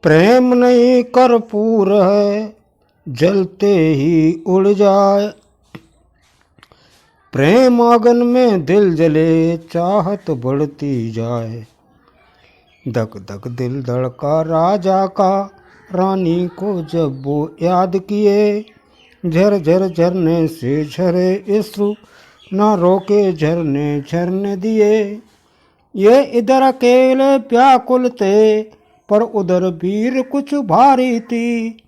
प्रेम नहीं कर्पूर है, जलते ही उड़ जाए। प्रेम आगन में दिल जले, चाहत बढ़ती जाए। धक धक दिल धड़का राजा का, रानी को जब वो याद किए। झर झर झरने से झरे इश्रु, ना रोके झरने झरने दिए। ये इधर अकेले व्याकुल थे, पर उधर वीर कुछ भारी थी।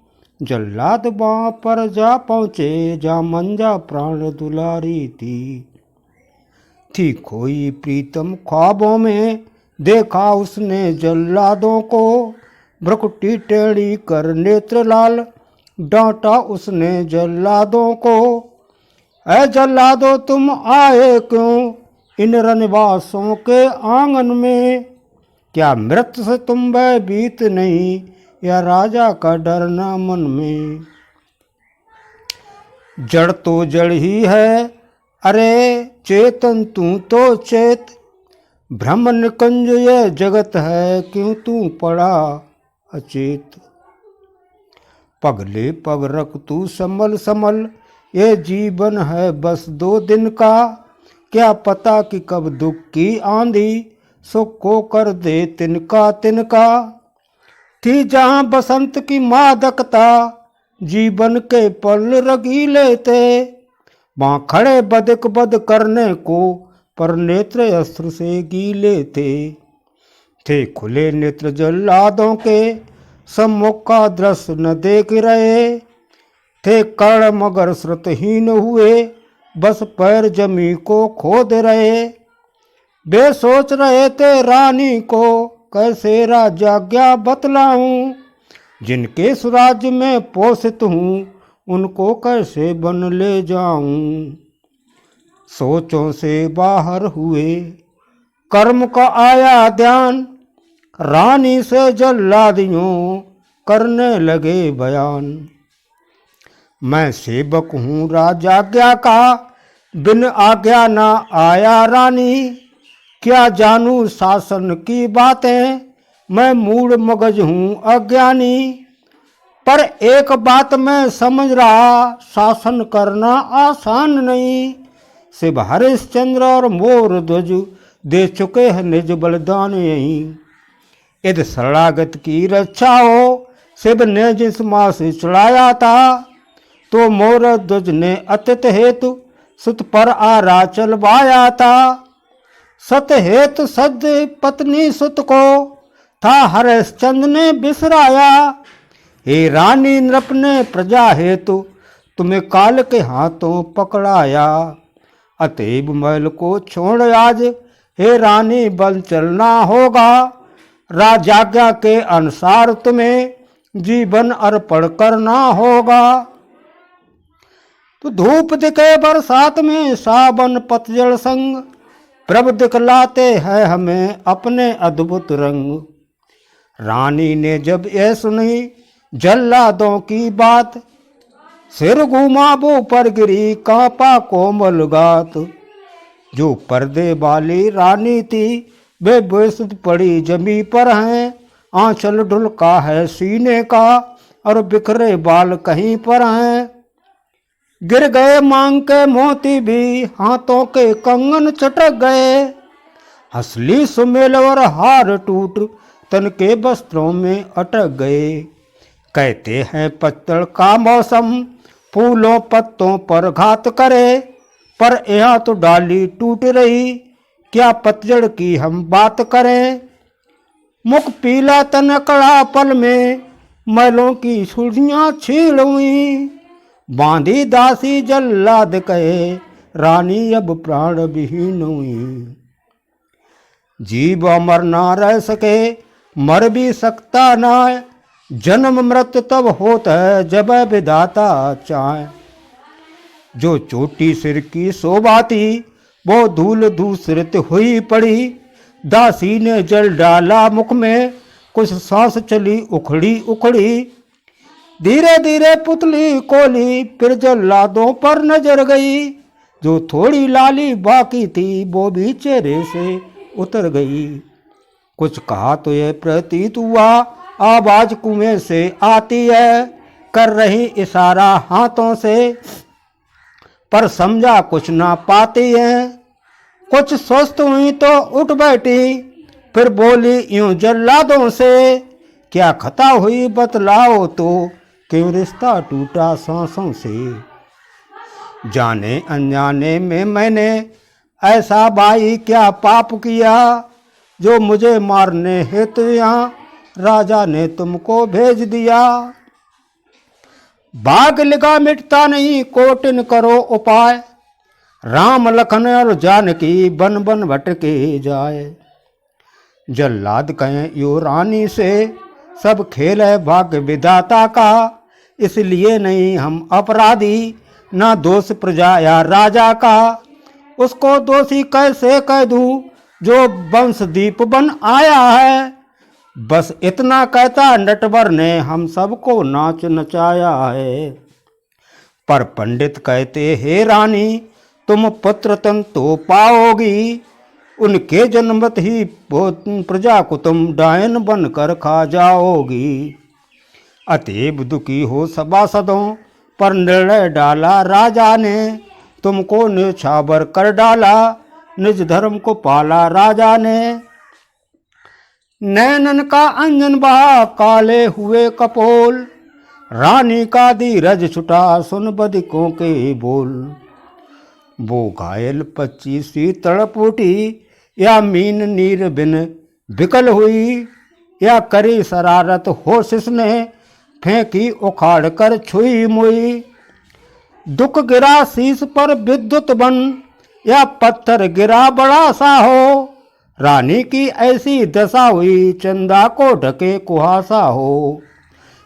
जल्लाद बाँ पर जा पहुँचे, जा मंजा प्राण दुलारी थी खोई प्रीतम ख्वाबों में, देखा उसने जल्लादों को। भ्रकुटी टेढ़ी कर नेत्र लाल, डांटा उसने जल्लादों को। ऐ जल्लादो तुम आए क्यों इन रनवासों के आंगन में। क्या मृत्यु से तुम भयभीत नहीं, या राजा का डरना मन में। जड़ तो जड़ ही है, अरे चेतन तू तो चेत। ब्रह्म निकुंज ये जगत है, क्यों तू पड़ा अचेत। पगले पग रख तू संभल संभल, ये जीवन है बस 2 दिन का। क्या पता कि कब दुख की आंधी, सुख को कर दे तिनका तिनका। थी जहाँ बसंत की मादकता, जीवन के पल रगीले थे। वहाँ खड़े बदक बद करने को, पर नेत्र अस्त्र से गीले थे खुले नेत्र जल्लादों के, सम्मुख का दृश्य न देख रहे थे। कर्ण मगर श्रुतहीन हुए, बस पैर जमी को खोद रहे। वे सोच रहे थे रानी को, कैसे राजाज्ञा बतलाऊं। जिनके स्वराज्य में पोषित हूँ, उनको कैसे बन ले जाऊं। सोचों से बाहर हुए, कर्म का आया ध्यान। रानी से जल्लादियों, करने लगे बयान। मैं सेवक हूँ राजाज्ञा का, बिन आज्ञा ना आया रानी। क्या जानूं शासन की बातें, मैं मूढ़ मगज हूँ अज्ञानी। पर एक बात मैं समझ रहा, शासन करना आसान नहीं। शिव हरिश्चंद्र और मोर ध्वज, दे चुके हैं निज बलिदान यहीं। यदि शरणागत की रक्षा हो, शिव ने जिस माँ से चढ़ाया था। तो मोर ध्वज ने अतित हेतु, सुत पर आरा चलवाया था। सत हेतु सद्य पत्नी सुत को, था हरिश्चंद्र ने बिसराया। हे रानी नृप ने प्रजा हेतु, तुम्हें काल के हाथों पकड़ाया। अतएव महल को छोड़ आज, हे रानी बल चलना होगा। राजाज्ञा के अनुसार तुम्हें, जीवन अर्पण करना होगा। तो धूप दिखे बरसात में, सावन पतझड़ संग। प्रभु दिखलाते हैं हमें अपने अद्भुत रंग। रानी ने जब यह सुनी जल्लादों की बात, सिर घूमा वो पर गिरी कांपा कोमल गात। जो पर्दे वाली रानी थी, वे बेसुध पड़ी जमी पर हैं। आंचल ढुलका है सीने का, और बिखरे बाल कहीं पर हैं। गिर गए मांग के मोती भी, हाथों के कंगन चटक गए। हसली सुमेल और हार टूट, तन के वस्त्रों में अटक गए। कहते हैं पतझड़ का मौसम, फूलों पत्तों पर घात करे। पर यहाँ तो डाली टूट रही, क्या पतझड़ की हम बात करें। मुख पीला तन कड़ा पल में, मैलों की सुर्खियाँ छीड़ हुई। बांधी दासी जल्लाद कहे, रानी अब प्राण विहीन हुई। जीव अमर ना रह सके, मर भी सकता ना। जन्म मृत्यु तब होता है, जब विधाता चाहे। जो चोटी सिर की शोभा थी, वो धूल धूसरित हुई पड़ी। दासी ने जल डाला मुख में, कुछ सांस चली उखड़ी उखड़ी। धीरे धीरे पुतली कोली, फिर जल्लादों पर नजर गई। जो थोड़ी लाली बाकी थी, वो भी चेहरे से उतर गई। कुछ कहा तो यह प्रतीत हुआ, आवाज कुएं से आती है, कर रही इशारा हाथों से, पर समझा कुछ ना पाती है। कुछ सुस्त हुई तो उठ बैठी, फिर बोली यूं जल्लादों से, क्या खता हुई बतलाओ तो, क्यों रिश्ता टूटा सांसों से। जाने अनजाने में मैंने ऐसा भाई क्या पाप किया, जो मुझे मारने हेतु यहाँ राजा ने तुमको भेज दिया। भाग लिखा मिटता नहीं, कोटिन करो उपाय, राम लखन और जानकी बन बन भटके जाए। जल्लाद कहें यो रानी से, सब खेल है भाग्य विधाता का, इसलिए नहीं हम अपराधी, ना दोष प्रजा या राजा का। उसको दोषी कैसे कह दूं, जो वंशदीप बन आया है, बस इतना कहता नटवर ने हम सबको नाच नचाया है। पर पंडित कहते हे रानी, तुम पुत्र तन तो पाओगी, उनके जन्मत ही प्रजा को तुम डायन बनकर खा जाओगी। अतएव दुखी हो सभासदों, पर निर्णय डाला राजा ने, तुमको न्यौछावर कर डाला, निज धर्म को पाला राजा ने। नैनन का अंजन बहा, काले हुए कपोल, रानी का धीरज छुटा, सुन बदिकों के बोल। वो घायल 25वीं तड़प उठी, या मीन नीर बिन विकल हुई, या करी शरारत होश इसने, फेंकी उखाड़ कर छुई मुई। दुख गिरा शीश पर विद्युत बन, या पत्थर गिरा बड़ा सा हो, रानी की ऐसी दशा हुई, चंदा को ढके कुहासा हो।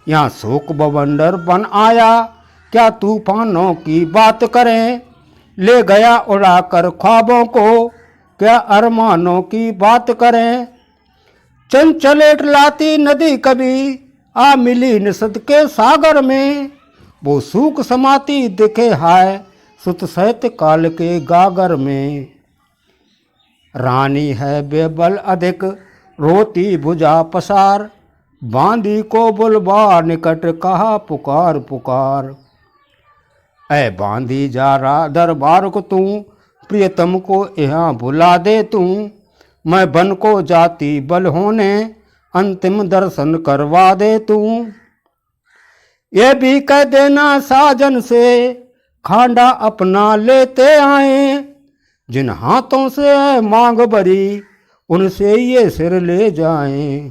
यहाँ शोक बवंडर बन आया, क्या तूफानों की बात करें, ले गया उड़ाकर ख्वाबों को, क्या अरमानों की बात करें। चंचलेट लाती नदी कभी, आ मिली निषद के सागर में, वो सूख समाती दिखे हाय, सुत सहित काल के गागर में। रानी है बेबल अधिक, रोती भुजा पसार, बांदी को बुलवा निकट कहा पुकार पुकार। ऐ बांदी जा रहा दरबार को तू, प्रियतम को यहाँ बुला दे तू, मैं बन को जाती बल होने, अंतिम दर्शन करवा दे तू। ये भी कह देना साजन से, खांडा अपना लेते आए, जिन हाथों से मांग भरी, उनसे ये सिर ले जाएं।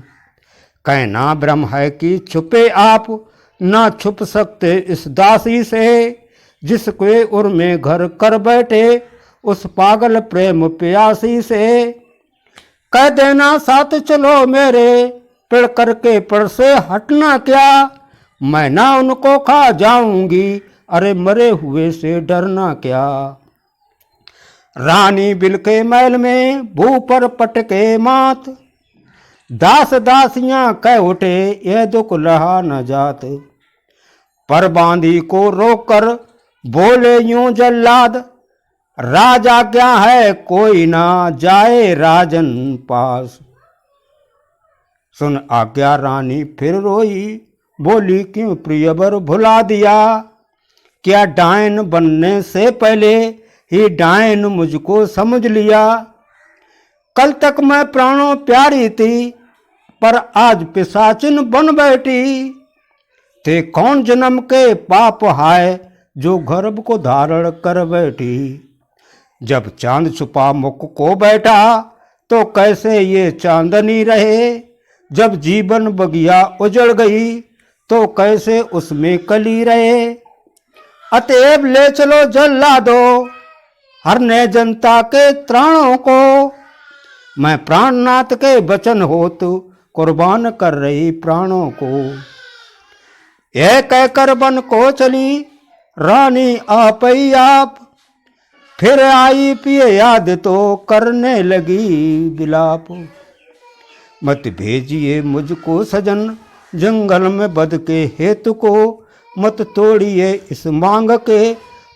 कहना ब्रह्म है कि छुपे आप, ना छुप सकते इस दासी से, जिसके उर में घर कर बैठे, उस पागल प्रेम प्यासी से। कह देना साथ चलो मेरे, पेड़ करके पेड़ से हटना क्या, मैं ना उनको खा जाऊंगी, अरे मरे हुए से डरना क्या। रानी बिल के महल में भू पर पटके मात, दास दासियां कह उठे ये दुख रहा न जात। पर बांदी को रोककर बोले यूं जल्लाद, राजा क्या है कोई ना जाए राजन पास। सुन आज्ञा रानी फिर रोई, बोली क्यों प्रियवर भुला दिया, क्या डायन बनने से पहले ही डायन मुझको समझ लिया। कल तक मैं प्राणों प्यारी थी, पर आज पिशाचिन बन बैठी, थे कौन जन्म के पाप हाय, जो गर्भ को धारण कर बैठी। जब चांद छुपा मुख को बैठा, तो कैसे ये चांदनी रहे, जब जीवन बगिया उजड़ गई, तो कैसे उसमें कली रहे। अतएव ले चलो जला दो, हरने जनता के त्राणों को, मैं प्राणनाथ के वचन होत कुर्बान कर रही प्राणों को। यह कहकर वन को चली रानी आपई आप, फिर आई पिए याद तो करने लगी विलाप। मत भेजिए मुझको सजन जंगल में बद के हेतु को, मत तोड़िए इस मांग के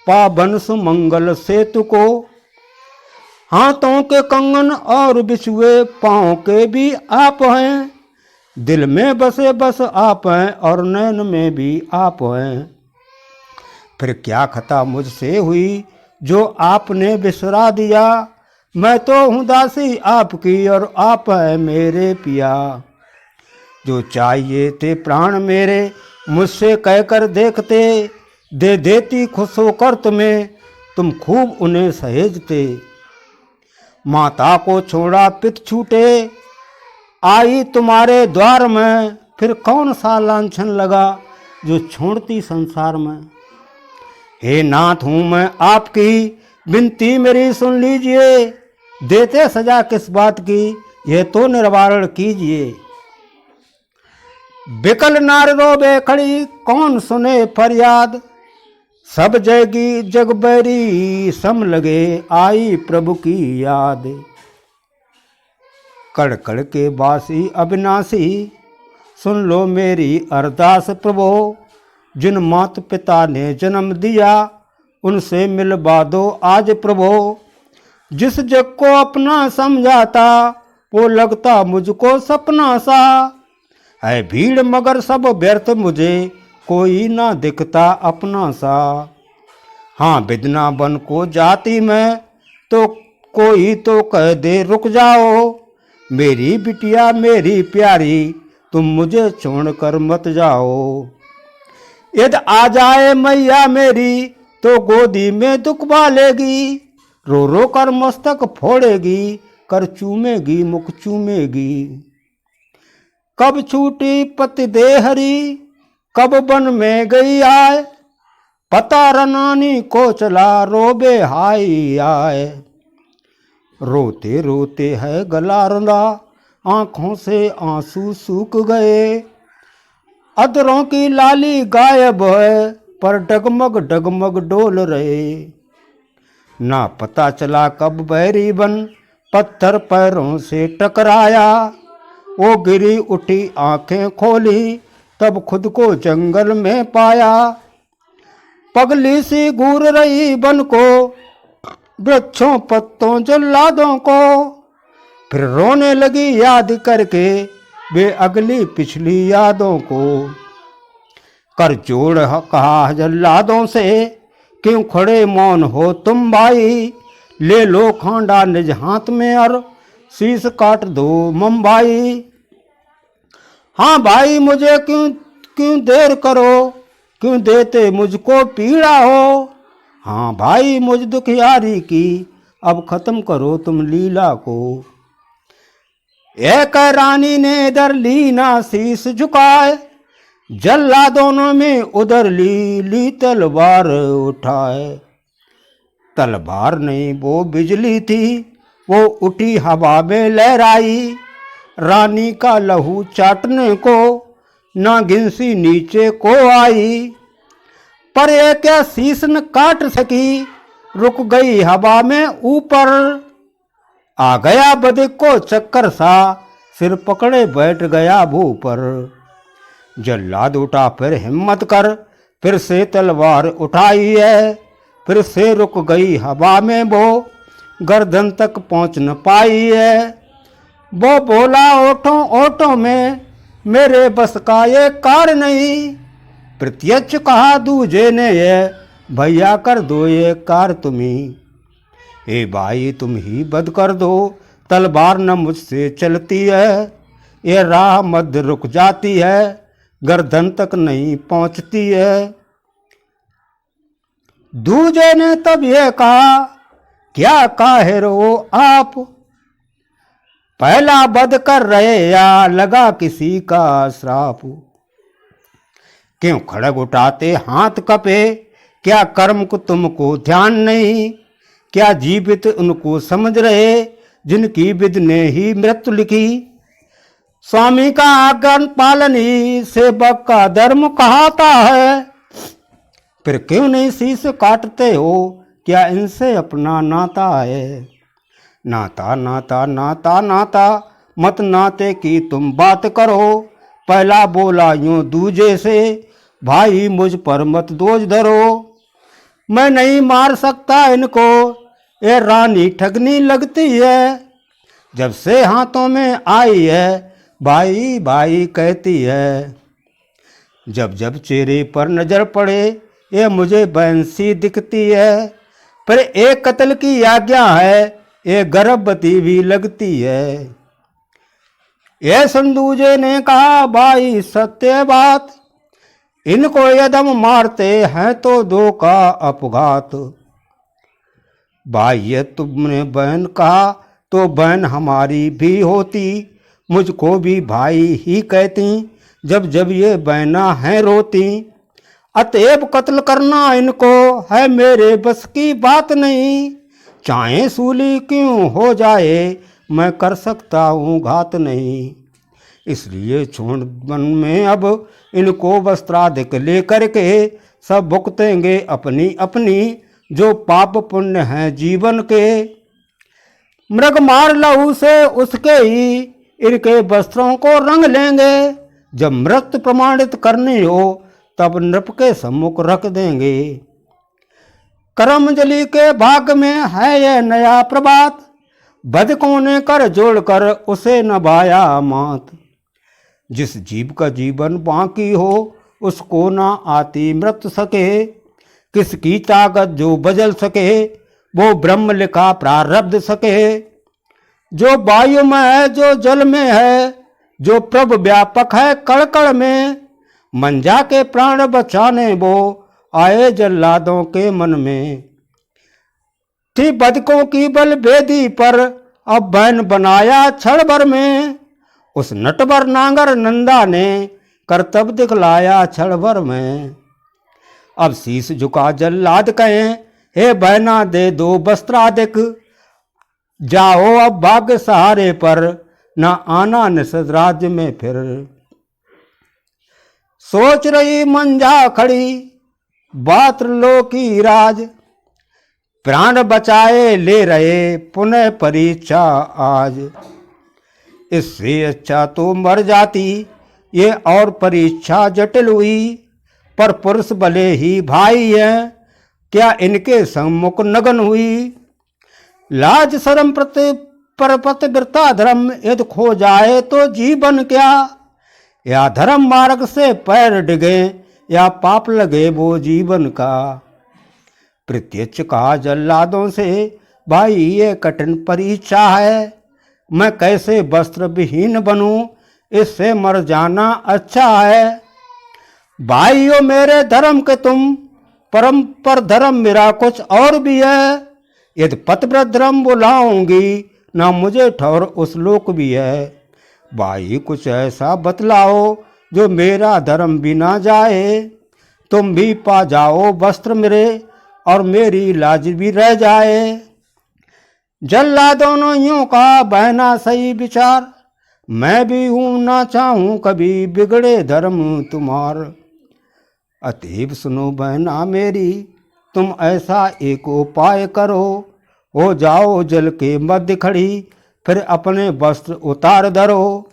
पावन सुमंगल सेतु को। हाथों के कंगन और बिछुए पाँव के भी आप हैं, दिल में बसे बस आप हैं और नैन में भी आप हैं। फिर क्या खता मुझसे हुई जो आपने बिसरा दिया। मैं तो हूँ दासी आपकी और आप हैं मेरे पिया। जो चाहिए थे प्राण मेरे मुझसे कहकर देखते, दे देती खुश होकर तुम्हें, तुम खूब उन्हें सहेजते। माता को छोड़ा पित छूटे, आई तुम्हारे द्वार में, फिर कौन सा लांछन लगा जो छोड़ती संसार में। हे नाथ हूँ मैं आपकी, विनती मेरी सुन लीजिए, देते सजा किस बात की, यह तो निवारण कीजिए। बिकल नार रोबे खड़ी, कौन सुने फरियाद, सब जगी जग बैरी, सम लगे आई प्रभु की याद। कड़ कड़ के बासी अविनाशी, सुन लो मेरी अरदास प्रभो। जिन मात पिता ने जन्म दिया, उनसे मिलवा दो आज प्रभो। जिस जग को अपना समझाता, वो लगता मुझको सपना सा। है भीड़ मगर सब व्यर्थ मुझे, कोई ना दिखता अपना सा। हाँ बिदना बन को जाती मैं, तो कोई तो कह दे रुक जाओ। मेरी बिटिया मेरी प्यारी, तुम मुझे छोड़कर मत जाओ। यदि आ जाए मैया मेरी, तो गोदी में दुख लेगी। रो रो कर मस्तक फोड़ेगी, कर चूमेगी मुख चूमेगी। कब छूटी पति देहरी, कब बन में गई आए। पता रनानी को चला, रोबे हाय आए। रोते रोते है गला रुंधा, आंखों से आंसू सूख गए। अधरों की लाली गायब है, पर डगमग डगमग डोल रहे। ना पता चला कब बैरी बन, पत्थर पैरों से टकराया। वो गिरी उठी आंखें खोली, तब खुद को जंगल में पाया। पगली सी घूर रही बन को, वृक्षों पत्तों जल्लादों को। फिर रोने लगी याद करके, वे अगली पिछली यादों को। कर जोड़ कहा जल्लादों से, क्यों खड़े मौन हो तुम भाई। ले लो खांडा निज हाथ में और शीश काट दो मुंबई। हाँ भाई मुझे क्यों क्यों देर करो, क्यों देते मुझको पीड़ा हो। हाँ भाई मुझ दुखियारी की, अब खत्म करो तुम लीला को। एक रानी ने इधर ली ना शीश झुकाए, जल्ला दोनों में उधर ली तलवार उठाए। तलवार नहीं वो बिजली थी, वो उठी हवा में लहराई। रानी का लहू चाटने को, ना गिनसी नीचे को आई। पर ये क्या शीश न काट सकी, रुक गई हवा में ऊपर। आ गया बदिक को चक्कर सा, सिर पकड़े बैठ गया भू पर। जल्लाद उठा फिर हिम्मत कर, फिर से तलवार उठाई है। फिर से रुक गई हवा में वो, गर्दन तक पहुंच न पाई है। वो बोला ओठों ओठों में, मेरे बस का ये कार नहीं। प्रत्यक्ष कहा दूजे ने ये, भैया कर दो ये कार तुम्ही। ए भाई तुम ही बद कर दो, तलवार न मुझसे चलती है। ये राह मध्य रुक जाती है, गर्दन तक नहीं पहुंचती है। दूजे ने तब ये कहा, क्या काहे रो आप। पहला बद कर रहे या लगा किसी का श्राप। क्यों खड़ग उठाते हाथ कपे, क्या कर्म को तुमको ध्यान नहीं। क्या जीवित उनको समझ रहे, जिनकी विधि ने ही मृत्यु लिखी। स्वामी का आज्ञा पालन ही सेवक का धर्म कहाता है। फिर क्यों नहीं शीश काटते हो, क्या इनसे अपना नाता है। नाता नाता नाता नाता, मत नाते की तुम बात करो। पहला बोला यूं दूजे से, भाई मुझ पर मत दोष धरो। मैं नहीं मार सकता इनको, ये रानी ठगनी लगती है। जब से हाथों में आई है, भाई भाई कहती है। जब जब चेहरे पर नजर पड़े ये मुझे बहन सी दिखती है, पर एक कत्ल की आज्ञा है ये गर्भवती भी लगती है। ये संदूजे ने कहा भाई सत्य बात, इनको यदम मारते हैं तो दो का अपघात। भाई ये तुमने बहन कहा तो बहन हमारी भी होती, मुझको भी भाई ही कहती जब जब ये बहना है रोती। अतएव कत्ल करना इनको है मेरे बस की बात नहीं, चाहे सूली क्यों हो जाए मैं कर सकता हूँ घात नहीं। इसलिए छोड़ वन में अब इनको वस्त्राधिक लेकर के सब भुगतेंगे अपनी अपनी जो पाप पुण्य है जीवन के। मृग मार लहू से उसके ही इनके वस्त्रों को रंग लेंगे, जब मृत्यु प्रमाणित करनी हो तब नृप के सम्मुख रख देंगे। करमजली के भाग में है यह नया प्रभात, बदकों ने कर जोड़कर उसे नभाया मात। जिस जीव का जीवन बाकी हो उसको ना आती मृत्यु सके, किसकी ताकत जो बदल सके वो ब्रह्म लिखा प्रारब्ध सके। जो वायु में है जो जल में है जो प्रभु व्यापक है कण कण में, मंजा के प्राण बचाने वो आए जल्लादों के मन में। थी बदकों की बल वेदी पर अब बहन बनाया क्षण भर में, उस नटवर नांगर नंदा ने कर्तव्य दिखलाया क्षण भर में। अब शीश झुका जल्लाद कहें हे बहना दे दो वस्त्राधिक, जाओ अब भाग्य सहारे पर न आना निषद राज्य में फिर। सोच रही मंजा खड़ी बात लो की राज, प्राण बचाए ले रहे पुनः परीक्षा आज। इससे अच्छा तो मर जाती ये और परीक्षा जटिल हुई, पर पुरुष भले ही भाई हैं क्या इनके सम्मुख नगन हुई। लाज शर्म परपतिव्रता धर्म यदि खो जाए तो जीवन क्या, या धर्म मार्ग से पैर डिगे या पाप लगे वो जीवन का। प्रत्यक्ष कहा जल्लादों से भाई ये कठिन परीक्षा है, मैं कैसे वस्त्र विहीन बनूं इससे मर जाना अच्छा है। भाइयों मेरे धर्म के तुम परम पर धर्म मेरा कुछ और भी है, यदि पतिव्रत धर्म बुलाऊंगी ना मुझे ठौर उस लोक भी है। भाई कुछ ऐसा बतलाओ जो मेरा धर्म भी ना जाए, तुम भी पा जाओ वस्त्र मेरे और मेरी लाज भी रह जाए। जल्ला दोनों यूं का बहना सही विचार, मैं भी हूं ना चाहूं कभी बिगड़े धर्म तुम्हार। अतएव सुनो बहना मेरी तुम ऐसा एक उपाय करो, हो जाओ जल के मध्य खड़ी फिर अपने वस्त्र उतार धरो।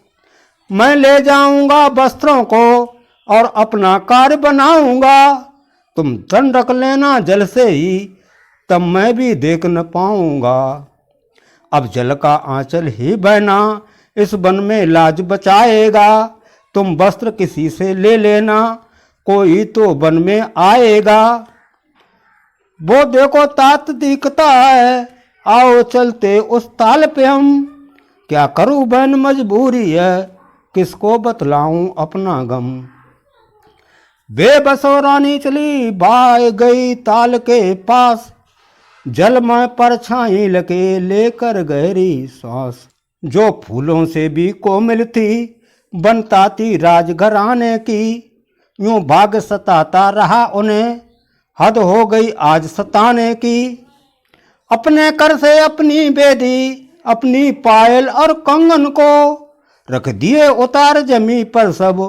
मैं ले जाऊंगा वस्त्रों को और अपना कार्य बनाऊंगा, तुम धन रख लेना जल से ही तब मैं भी देख न पाऊंगा। अब जल का आंचल ही बहना इस वन में लाज बचाएगा, तुम वस्त्र किसी से ले लेना कोई तो वन में आएगा। वो देखो तात दिखता है आओ चलते उस ताल पे हम, क्या करूं बहन मजबूरी है किसको बतलाऊं अपना गम। बेबसो रानी चली भाग गई ताल के पास, जल में परछाई लगे लेकर गहरी सांस। जो फूलों से भी कोमल थी बनता थी राजघराने की, यूं भाग सताता रहा उन्हें हद हो गई आज सताने की। अपने कर से अपनी बेदी अपनी पायल और कंगन को रख दिए उतार जमी पर सब,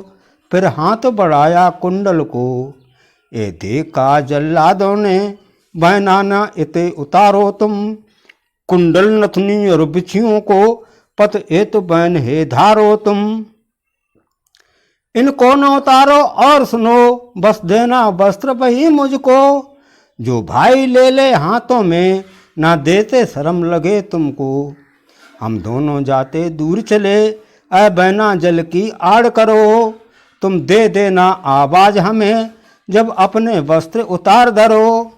फिर हाथ बढ़ाया कुंडल को। ए देखा जल्लादों ने बहनाना इते उतारो तुम, कुंडल नथनी और बिछियों को पत एत बहन हे धारो तुम। इनको न उतारो और सुनो बस देना वस्त्र वही मुझको, जो भाई ले ले हाथों में ना देते शर्म लगे तुमको। हम दोनों जाते दूर चले ऐ बैना जल की आड़ करो, तुम दे देना आवाज हमें, जब अपने वस्त्र उतार धरो।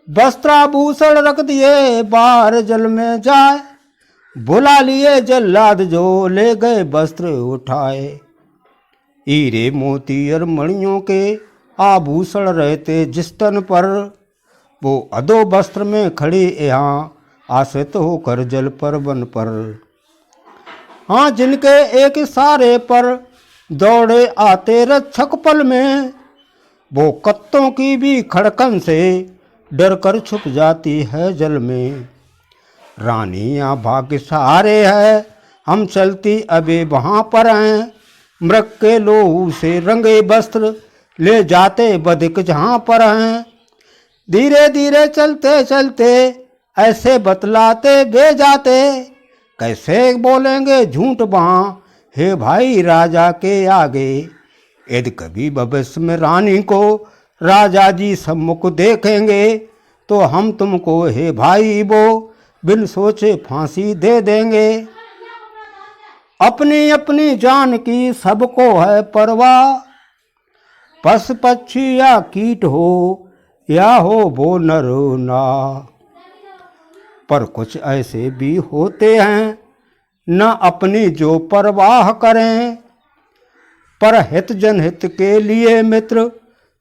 वस्त्राभूषण रख दिए बाहर जल में जाए, बुला लिए जल्लाद जो ले गए वस्त्र उठाए। हीरे मोती और मणियों के आभूषण रहते जिस तन पर, वो अधो वस्त्र में खड़े यहाँ आश्रित होकर जल पर वन पर। हाँ, जिनके एक इशारे पर दौड़े आते रक्षक पल में, वो कत्तों की भी खड़कन से डर कर छुप जाती है जल में। रानियां भाग्य सहारे है, हम चलती अबे वहाँ पर हैं, मृग के लोहू से रंगे वस्त्र ले जाते बधिक जहाँ पर हैं। धीरे धीरे चलते चलते ऐसे बतलाते वे जाते, कैसे बोलेंगे झूठ वहाँ हे भाई राजा के आगे। यदि कभी भविष्य में रानी को राजा जी सम्मुख देखेंगे, तो हम तुमको हे भाई वो बिन सोचे फांसी दे देंगे। अपनी अपनी जान की सबको है परवाह, पशु पक्षी या कीट हो या हो वो नर ना। पर कुछ ऐसे भी होते हैं न अपनी जो परवाह करें, पर हित जनहित के लिए मित्र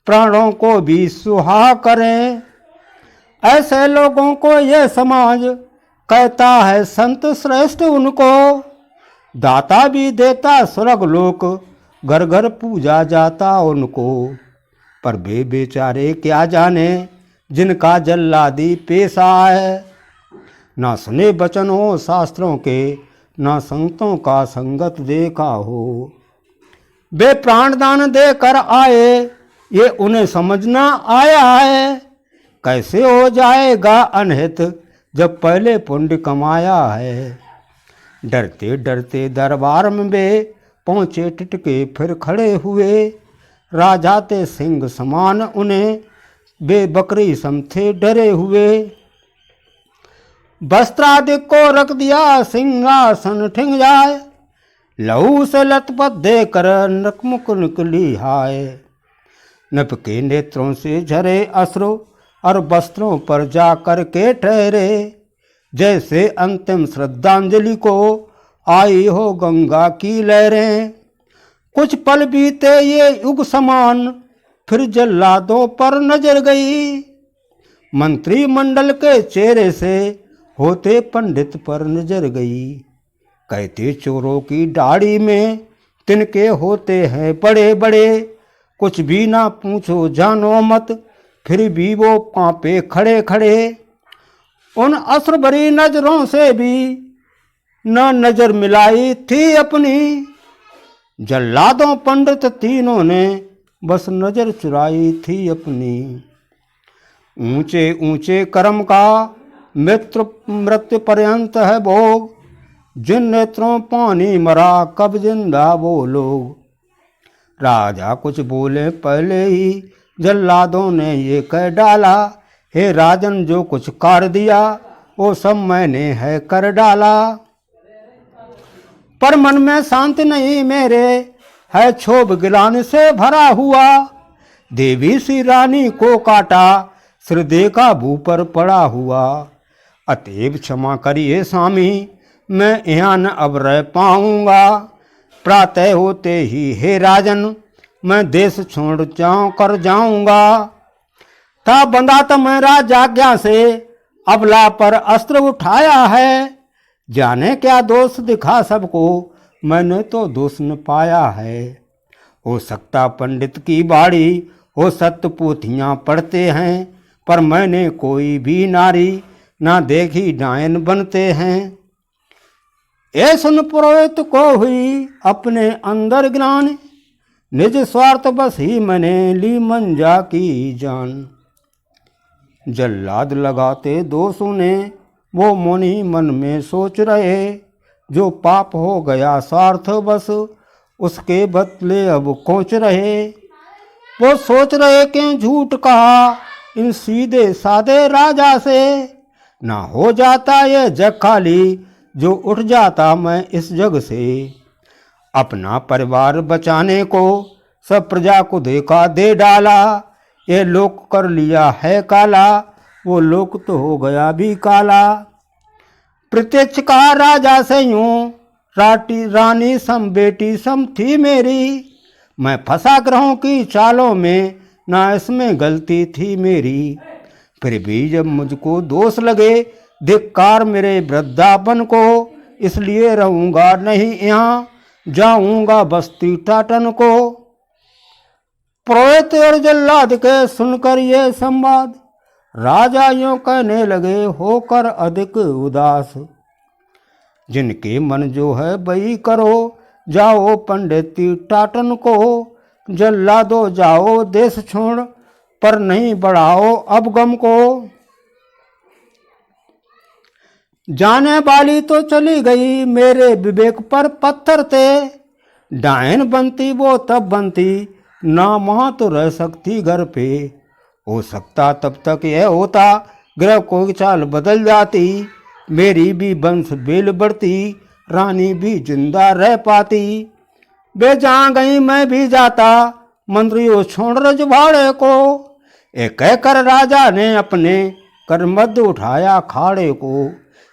प्राणों को भी सुहा करें। ऐसे लोगों को यह समाज कहता है संत श्रेष्ठ उनको, दाता भी देता स्वर्ग लोक घर घर पूजा जाता उनको। पर वे बेचारे क्या जाने जिनका जल्लादी पेशा है, ना सुने वचन हो शास्त्रों के, ना संतों का संगत देखा हो। वे प्राणदान देकर आए ये उन्हें समझना आया है, कैसे हो जाएगा अनहित जब पहले पुण्य कमाया है। डरते डरते दरबार में वे पहुँचे टिटके फिर खड़े हुए, राजा ते सिंह समान उन्हें वे बकरी समथे डरे हुए। वस्त्रादि को रख दिया सिंहासन ठिंग जाए, लहू से लथपथ देकर नकमुक निकली हाय। नभ के नेत्रों से झरे अश्रु और वस्त्रों पर जाकर के ठहरे, जैसे अंतिम श्रद्धांजलि को आई हो गंगा की लहरें। कुछ पल बीते ये युग समान, फिर जल्लादों पर नजर गई, मंत्रिमंडल के चेहरे से होते पंडित पर नजर गई। कहते चोरों की दाढ़ी में तिनके होते हैं बड़े बड़े, कुछ भी ना पूछो जानो मत, फिर भी वो कांपे खड़े खड़े। उन अस्र भरी नजरों से भी न नजर मिलाई थी अपनी, जल्लादों पंडित तीनों ने बस नजर चुराई थी अपनी। ऊंचे ऊंचे कर्म का मृत्यु पर्यंत है भोग, जिन नेत्रों पानी मरा कब जिंदा वो लोग। राजा कुछ बोले पहले ही जल्लादों ने ये कह डाला, हे राजन जो कुछ कर दिया वो सब मैंने है कर डाला। पर मन में शांति नहीं मेरे है क्षोभ गिलान से भरा हुआ, देवी सी रानी को काटा हृदय का भू पर पड़ा हुआ। अतएव क्षमा करिए स्वामी मैं यहाँ न अब रह पाऊंगा, प्रातः होते ही हे राजन मैं देश छोड़ कर जाऊंगा। था बंधा तो मैं राजाज्ञा से अबला पर अस्त्र उठाया है, जाने क्या दोष दिखा सबको मैंने तो दोष न पाया है। हो सकता पंडित की बाड़ी हो सत्य पोथियाँ पढ़ते हैं, पर मैंने कोई भी नारी ना देखी डायन बनते हैं। ए सुन पुरोहित को हुई अपने अंदर ज्ञान, निज स्वार्थ बस ही मैंने ली मंजा की जान। जल्लाद लगाते दोषों ने वो मुनि मन में सोच रहे, जो पाप हो गया स्वार्थ बस उसके बदले अब कोच रहे। वो सोच रहे कि झूठ कहा इन सीधे सादे राजा से, ना हो जाता ये जग खाली जो उठ जाता मैं इस जग से। अपना परिवार बचाने को सब प्रजा को देखा दे डाला, ये लोक कर लिया है काला, वो लोक तो हो गया भी काला। प्रत्यक्ष कहा राजा से यूं, रानी सम बेटी सम थी मेरी, मैं फंसा ग्रहों की चालों में, ना इसमें गलती थी मेरी। फिर भी जब मुझको दोष लगे, धिक्कार मेरे वृद्धापन को, इसलिए रहूंगा नहीं यहाँ, जाऊंगा बस्ती टाटन को। पुरोहित और जल्लाद के सुनकर ये संवाद, राजा यूं कहने लगे होकर अधिक उदास। जिनके मन जो है वही करो, जाओ पंडिती टाटन को, जल्लादो जाओ देश छोड़, पर नहीं बढ़ाओ अब गम को। जाने वाली तो चली गई, मेरे विवेक पर पत्थर थे, डायन बनती वो तब बनती, ना मां तो रह सकती घर पे। हो सकता तब तक यह होता, ग्रह कोई चाल बदल जाती, मेरी भी वंश बेल बढ़ती, रानी भी जिंदा रह पाती। वे जहाँ गई मैं भी जाता, मंत्रियों छोड़ रजवाड़े को, एक कहकर राजा ने अपने कर मध्य उठाया खाड़े को।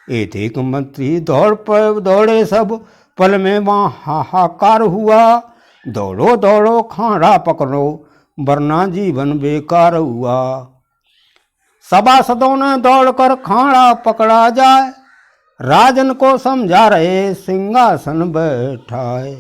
एक मंत्री दौड़ पर दौड़े सब, पल में वहाँ हाहाकार हुआ, दौड़ो दौड़ो खाड़ा पकड़ो, वरना जीवन बेकार हुआ। सभासदों ने दौड़कर खाड़ा पकड़ा जाए, राजन को समझा रहे सिंहासन बैठाए।